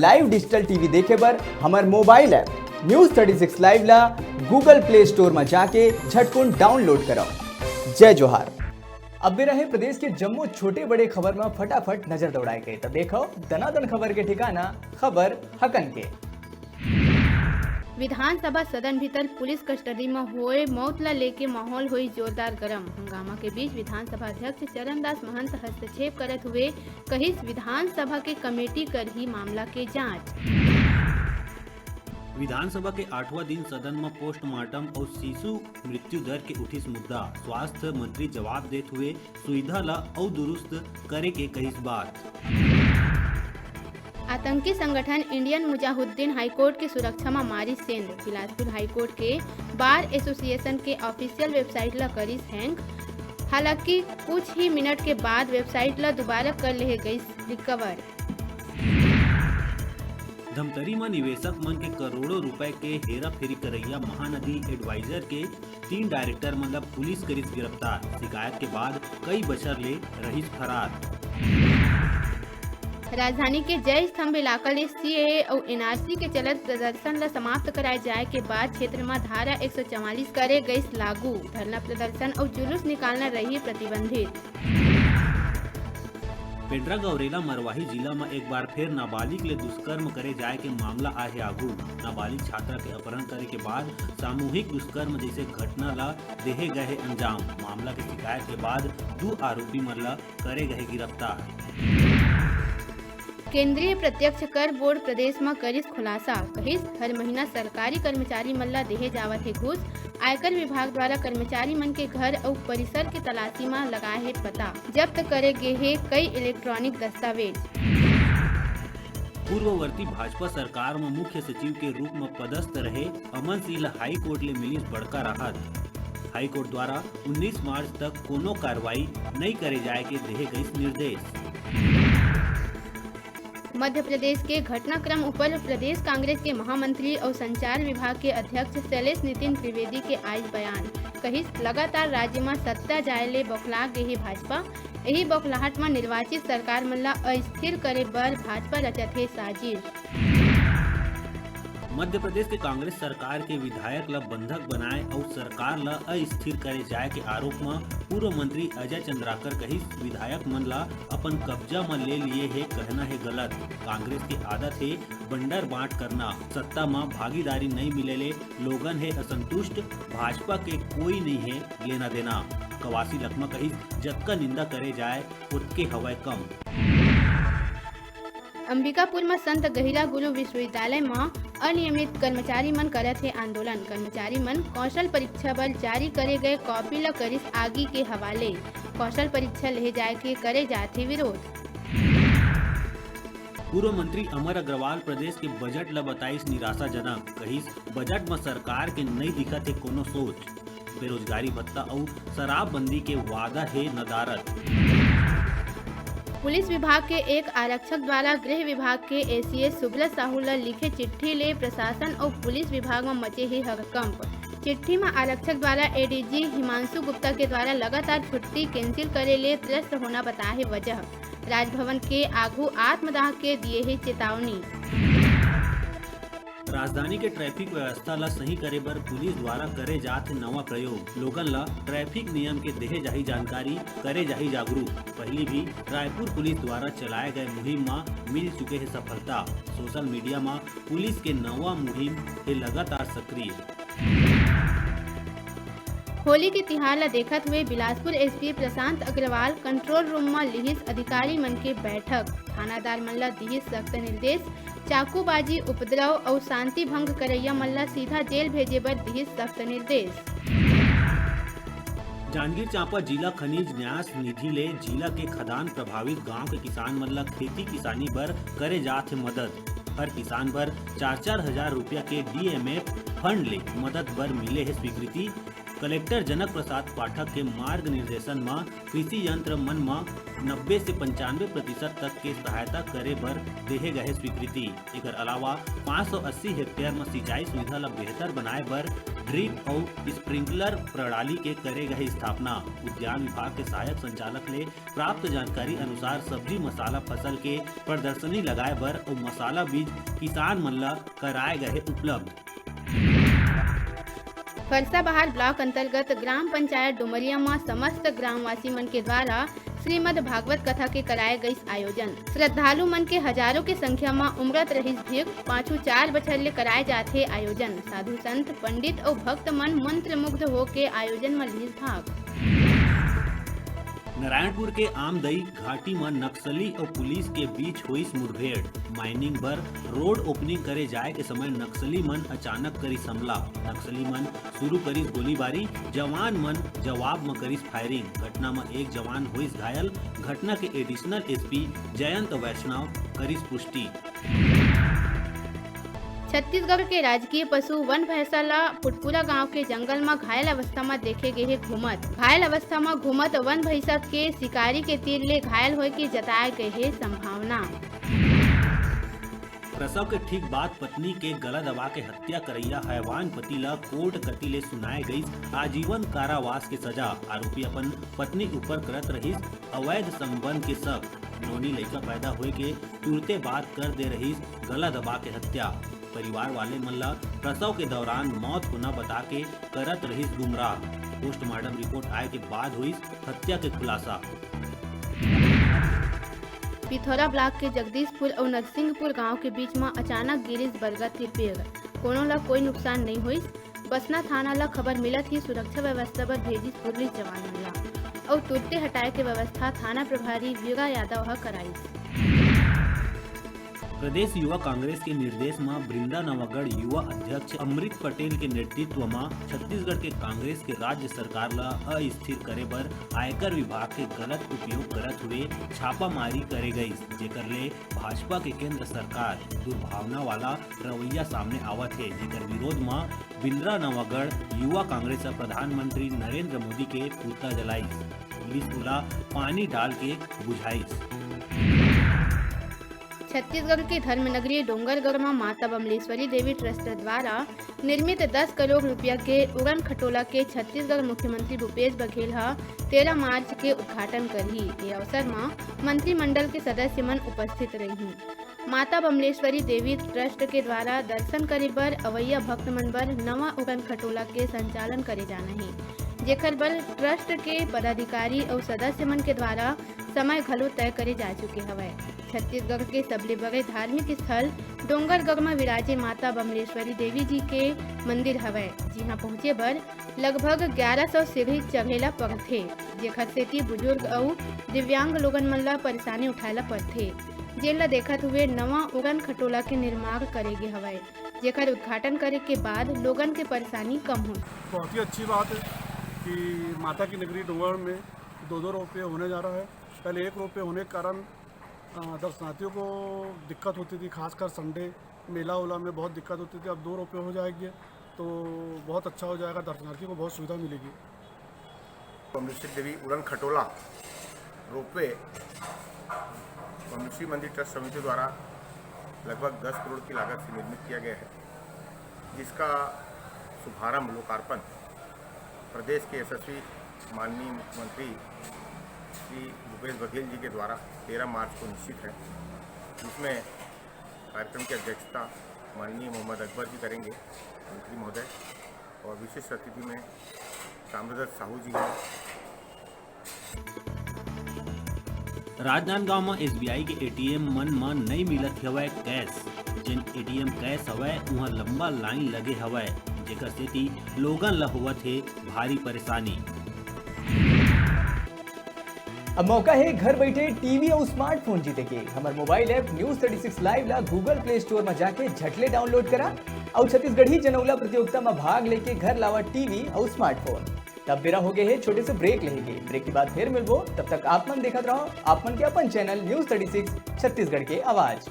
Live digital TV देखे बर हमार मोबाइल ऐप न्यूज 36 लाइव ला गूगल प्ले स्टोर में जाके झटकुन डाउनलोड करो। जय जोहार। अब भी रहे प्रदेश के जम्मू छोटे बड़े खबर में फटाफट नजर दौड़ाए गए तो देखो दनादन खबर के ठिकाना खबर हकन के। विधानसभा सदन भीतर पुलिस कस्टडी में हुए मौत ला लेके माहौल हुई जोरदार गरम। हंगामा के बीच विधानसभा अध्यक्ष चरणदास महंत हस्तक्षेप करत हुए कहिस विधानसभा के कमेटी कर ही मामला के जांच। विधानसभा के 8वां दिन सदन में पोस्टमार्टम और शिशु मृत्यु दर के उठिस मुद्दा। स्वास्थ्य मंत्री जवाब देते हुए सुविधा ला और दुरुस्त करे के कहिस बात। आतंकी संगठन इंडियन मुजाहिदीन हाईकोर्ट की सुरक्षा में मारी सेंध। बिलासपुर हाईकोर्ट के बार एसोसिएशन के ऑफिशियल वेबसाइट ला करिस हैंग। हालांकि कुछ ही मिनट के बाद वेबसाइट ला दोबारा कर ले गई रिकवर। धमतरी में निवेशक मन के करोड़ों रुपए के हेरा फेरी करैया महानदी एडवाइजर के 3 डायरेक्टर मतलब पुलिस करिस गिरफ्तार। शिकायत के बाद कई बछर ले रहिस फरार। राजधानी के जय स्तंभ इलाका ले सीएए और एनआरसी के चलत प्रदर्शन ला समाप्त कराए जाए के बाद क्षेत्र में धारा 144 करे गई लागू। धरना प्रदर्शन और जुलूस निकालना रही प्रतिबंधित। पेंड्रा गौरेला मरवाही जिला में एक बार फिर नाबालिग ले दुष्कर्म करे जाए के मामला आए आगू। नाबालिग छात्रा के अपहरण करे के बाद सामूहिक दुष्कर्म जैसे घटना ला देहे गए अंजाम। मामला के शिकायत के बाद 2 आरोपी मन ला करे गए गिरफ्तार। केंद्रीय प्रत्यक्ष कर बोर्ड प्रदेश में करिस खुलासा। कहिस हर महीना सरकारी कर्मचारी मन ला देहे जावत है घूस। आयकर विभाग द्वारा कर्मचारी मन के घर और परिसर के तलाशी में लगाए है पता। जब्त करे गए है कई इलेक्ट्रॉनिक दस्तावेज। पूर्ववर्ती भाजपा सरकार में मुख्य सचिव के रूप में पदस्थ रहे अमन सिंह हाई कोर्ट ले मिली बड़का राहत। हाई कोर्ट द्वारा 19 मार्च तक कोनो कार्रवाई नहीं करे जाए के देहे गई निर्देश। मध्य प्रदेश के घटनाक्रम ऊपर प्रदेश कांग्रेस के महामंत्री और संचार विभाग के अध्यक्ष शैलेश नितिन त्रिवेदी के आज बयान। कहिस लगातार राज्य में सत्ता जाए ले बौखला गई भाजपा। यही बौखलाहट में निर्वाचित सरकार मन ला अस्थिर करे बर भाजपा रचत है साजिश। मध्य प्रदेश के कांग्रेस सरकार के विधायक ला बंधक बनाए और सरकार ला अस्थिर करे जाए के आरोप में पूर्व मंत्री अजय चंद्राकर कहिस विधायक मन ला अपन कब्जा में ले लिए है कहना है गलत। कांग्रेस की आदत है बंडर बांट करना। सत्ता में भागीदारी नहीं मिलेले लोगन है असंतुष्ट। भाजपा के कोई नहीं है लेना देना। कवासी लखमा कहिस जतका निंदा करे जाए उतके हवाए कम। अंबिकापुर में संत गहिरा गुरु विश्वविद्यालय में अनियमित कर्मचारी मन करत है आंदोलन। कर्मचारी मन कौशल परीक्षा बर जारी करे गए कॉपी ला करिस आगी के हवाले। कौशल परीक्षा ले जाए के करे जाते विरोध। पूर्व मंत्री अमर अग्रवाल प्रदेश के बजट ला बताइस निराशाजनक। कहिस बजट में सरकार के नहीं दिखत है कोनो सोच। बेरोजगारी भत्ता और शराबबंदी के वादा है नदारत। पुलिस विभाग के एक आरक्षक द्वारा गृह विभाग के एसीएस सुब्रत साहू ला लिखे चिट्ठी ले प्रशासन और पुलिस विभाग में मचे है हड़कंप। चिट्ठी में आरक्षक द्वारा एडीजी हिमांशु गुप्ता के द्वारा लगातार छुट्टी कैंसिल करे ले त्रस्त होना बताया है वजह। राजभवन के आगू आत्मदाह के दिए है चेतावनी। राजधानी के ट्रैफिक व्यवस्था ला सही करे बर पुलिस द्वारा करे जात नवा प्रयोग। लोगन ला ट्रैफिक नियम के देहे जाही जानकारी करे जाही जागरूक। पहली भी रायपुर पुलिस द्वारा चलाए गए मुहिम में मिल चुके है सफलता। सोशल मीडिया में पुलिस के नवा मुहिम है लगातार सक्रिय। होली के तिहार ला देखत हुए बिलासपुर एसपी प्रशांत अग्रवाल कंट्रोल रूम में लिहिस अधिकारी मन के बैठक। थानादार मन ला दिहिस सख्त निर्देश। चाकूबाजी उपद्रव और शांति भंग करैया मन ला सीधा जेल भेजे बर दिहिस सख्त निर्देश। जांजगीर चांपा जिला खनिज न्यास निधि ले जिला के खदान प्रभावित गांव के किसान मन ला खेती किसानी बर करे जात है मदद। हर किसान बर 4-4 हजार रुपया के डीएमएफ फंड ले मदद बर मिले है स्वीकृति। कलेक्टर जनक प्रसाद पाठक के मार्ग निर्देशन में कृषि यंत्र मन में 90 से 95% तक के सहायता करे बर देहे गए स्वीकृति। एकर अलावा 580 हेक्टेयर में सिंचाई सुविधा ला बेहतर बनाए बर ड्रिप और स्प्रिंकलर प्रणाली के करे गए स्थापना। उद्यान विभाग के सहायक संचालक ले प्राप्त जानकारी अनुसार सब्जी मसाला फसल के प्रदर्शनी लगाए बर और मसाला बीज किसान मन ला कराए गए उपलब्ध। फरसाबहार ब्लॉक अंतर्गत ग्राम पंचायत डुमरिया में समस्त ग्रामवासी मन के द्वारा श्रीमद् भागवत कथा के कराए गई आयोजन। श्रद्धालु मन के हजारों के संख्या में उमड़त रहिस भीड़। 4 बछर ले कराए जाथे आयोजन। साधु संत पंडित और भक्त मन मंत्र मुग्ध हो के आयोजन में लिहिस भाग। नारायणपुर के आमदई घाटी में नक्सली और पुलिस के बीच हुई मुठभेड़। माइनिंग बर रोड ओपनिंग करे जाए के समय नक्सली मन अचानक करिस हमला। नक्सली मन शुरू करिस गोलीबारी, जवान मन जवाब में करिस फायरिंग। घटना में एक जवान हुई घायल। घटना के एडिशनल एसपी जयंत वैष्णव करिस पुष्टि। छत्तीसगढ़ के राजकीय पशु वन भैंसा ला फुटपुरा गांव के जंगल में घायल अवस्था में देखे गए है घूमत। घायल अवस्था में घूमत वन भैंसा के शिकारी के तीर ले घायल होए के जताए गए है संभावना। प्रसव के ठीक बाद पत्नी के गला दबा के हत्या करैया हैवान पति ला कोर्ट कटी ले सुनाए गई आजीवन कारावास के सजा। आरोपी अपन पत्नी ऊपर करत रहिस अवैध संबंध के शक। नौनी लड़का पैदा हुए के तुरते बाद कर दे रहिस गला दबा के हत्या। परिवार वाले मन ला प्रसव के दौरान मौत होना बता के करत रहिस गुमराह। पोस्टमार्टम रिपोर्ट आए के बाद हुई हत्या के खुलासा। पिथौरा ब्लॉक के जगदीशपुर और नरसिंहपुर गांव के बीच में अचानक गिरिस बरगद के पेड़। कोनो ला कोई नुकसान नहीं हुई। बसना थाना ला खबर मिलत ही सुरक्षा व्यवस्था पर भेजिस पुलिस जवान मन ला और तुरते हटाए के व्यवस्था थाना प्रभारी वीरा यादव कराई। प्रदेश युवा कांग्रेस के निर्देश में बृंदा नवागढ़ युवा अध्यक्ष अमृत पटेल के नेतृत्व में छत्तीसगढ़ के कांग्रेस के राज्य सरकार ला अस्थिर करे बर आयकर विभाग के गलत उपयोग करत हुए छापामारी करे गई। जेकर ले भाजपा के केंद्र सरकार दुर्भावना वाला रवैया सामने आवत है। जेकर विरोध में बृंदा नवागढ़ युवा कांग्रेस प्रधानमंत्री नरेंद्र मोदी के पुतला जलाईस। पुलिस ओला पानी डाल के बुझाईस। छत्तीसगढ़ के धर्मनगरी डोंगरगढ़ में माता बमलेश्वरी देवी ट्रस्ट द्वारा निर्मित 10 करोड़ रुपया के उड़न खटोला के छत्तीसगढ़ मुख्यमंत्री भूपेश बघेल 13 मार्च के उद्घाटन करही। ये अवसर में मंत्रिमंडल के सदस्य मन उपस्थित रही। माता बमलेश्वरी देवी ट्रस्ट के द्वारा दर्शन करे बर अवैया भक्त मन बर नवा उड़न खटोला के संचालन करे जाना है। जेकर बर ट्रस्ट के पदाधिकारी और सदस्य मन के द्वारा समय घलो तय करे जा चुके हवय। छत्तीसगढ़ के सबले बड़े धार्मिक स्थल डोंगरगढ़ में विराजे माता बमलेश्वरी देवी जी के मंदिर हवय। जिहां पहुंचे बर लगभग 1100 सीढ़ी चढ़ेला पड़थे। जेकर सेती बुजुर्ग और दिव्यांग लोगन मन ला परेशानी उठाएला पड़थे। जेन ला देखत हुए नवा उड़न खटोला के निर्माण करेगे हवय। जेकर उद्घाटन करे के बाद लोगन के परेशानी कम हो। बहुत ही अच्छी बात है कि माता की नगरी डोंगरगढ़ में 2-2 रोपवे होने जा रहा है। पहले 1 रोपवे होने के कारण दर्शनार्थियों को दिक्कत होती थी, खासकर संडे मेला उला में बहुत दिक्कत होती थी। अब 2 रोपवे हो जाएंगे तो बहुत अच्छा हो जाएगा, दर्शनार्थियों को बहुत सुविधा मिलेगी। बमलेश्वरी देवी उड़न खटोला रोपवे बमलेश्वरी मंदिर ट्रस्ट समिति द्वारा लगभग 10 करोड़ की लागत से निर्मित किया गया है, जिसका शुभारंभ लोकार्पण प्रदेश के यशस्वी माननीय मुख्यमंत्री श्री भूपेश बघेल जी के द्वारा 13 मार्च को निश्चित है, जिसमें कार्यक्रम की अध्यक्षता माननीय मोहम्मद अकबर जी करेंगे, मंत्री महोदय, और विशेष अतिथि में ताम्रध्वज साहू जी हैं। राजनांदगांव में एसबीआई के एटीएम मन में नहीं मिलत हवय कैश। जिन एटीएम कैश हवय वहाँ लंबा लाइन लगे हवय, जेकर सेती लोगन ला होवत है भारी परेशानी। अब मौका है घर बैठे टीवी और स्मार्टफोन जीते के। हमारे मोबाइल ऐप न्यूज 36 लाइव ला गूगल प्ले स्टोर में जाके झटले डाउनलोड करा और छत्तीसगढ़ी जनौला प्रतियोगिता में भाग लेके घर लावा टीवी और स्मार्टफोन। तब बेरा हो गए है छोटे से ब्रेक लेंगे। ब्रेक के बाद फिर मिलबो, तब तक आप मन देखत रहो आप मन के अपन चैनल न्यूज 36 छत्तीसगढ़ के आवाज।